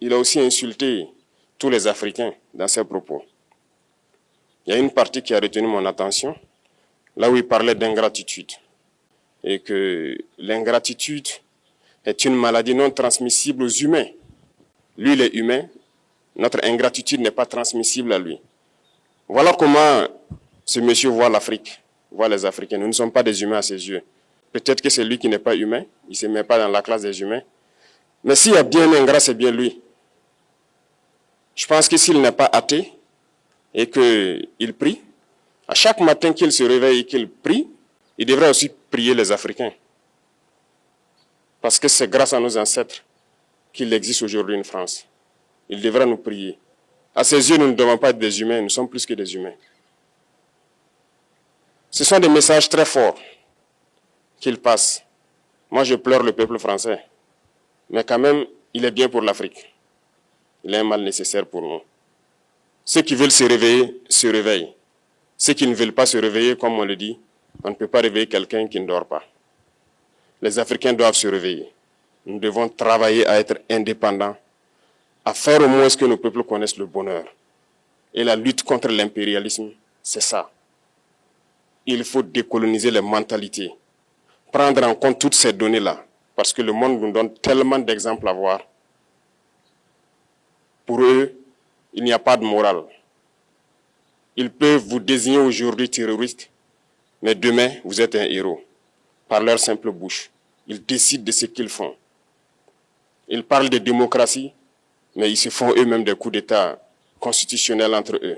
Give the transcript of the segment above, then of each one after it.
il a aussi insulté tous les Africains dans ses propos. Il y a une partie qui a retenu mon attention, là où il parlait d'ingratitude. Et que l'ingratitude est une maladie non transmissible aux humains. Lui, il est humain, notre ingratitude n'est pas transmissible à lui. Voilà comment ce monsieur voit l'Afrique, voit les Africains. Nous ne sommes pas des humains à ses yeux. Peut-être que c'est lui qui n'est pas humain, il ne se met pas dans la classe des humains. Mais s'il y a bien un ingrat, c'est bien lui. Je pense que s'il n'est pas athée et qu'il prie, à chaque matin qu'il se réveille et qu'il prie, il devrait aussi prier les Africains. Parce que c'est grâce à nos ancêtres qu'il existe aujourd'hui une France. Il devra nous prier. À ses yeux, nous ne devons pas être des humains, nous sommes plus que des humains. Ce sont des messages très forts qu'il passe. Moi, je pleure le peuple français. Mais quand même, il est bien pour l'Afrique. Il est un mal nécessaire pour nous. Ceux qui veulent se réveiller, se réveillent. Ceux qui ne veulent pas se réveiller, comme on le dit, on ne peut pas réveiller quelqu'un qui ne dort pas. Les Africains doivent se réveiller. Nous devons travailler à être indépendants, à faire au moins ce que nos peuples connaissent le bonheur. Et la lutte contre l'impérialisme, c'est ça. Il faut décoloniser les mentalités, prendre en compte toutes ces données-là, parce que le monde nous donne tellement d'exemples à voir. Pour eux, il n'y a pas de morale. Ils peuvent vous désigner aujourd'hui terroriste, mais demain, vous êtes un héros. Par leur simple bouche, ils décident de ce qu'ils font. Ils parlent de démocratie, mais ils se font eux-mêmes des coups d'État constitutionnels entre eux.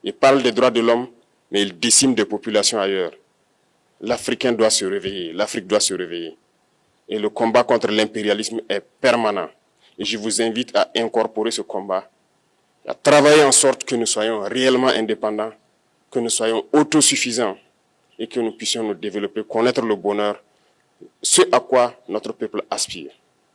Ils parlent des droits de l'homme, mais ils déciment des populations ailleurs. L'Africain doit se réveiller, l'Afrique doit se réveiller. Et le combat contre l'impérialisme est permanent. Et je vous invite à incorporer ce combat, à travailler en sorte que nous soyons réellement indépendants, que nous soyons autosuffisants et que nous puissions nous développer, connaître le bonheur, ce à quoi notre peuple aspire.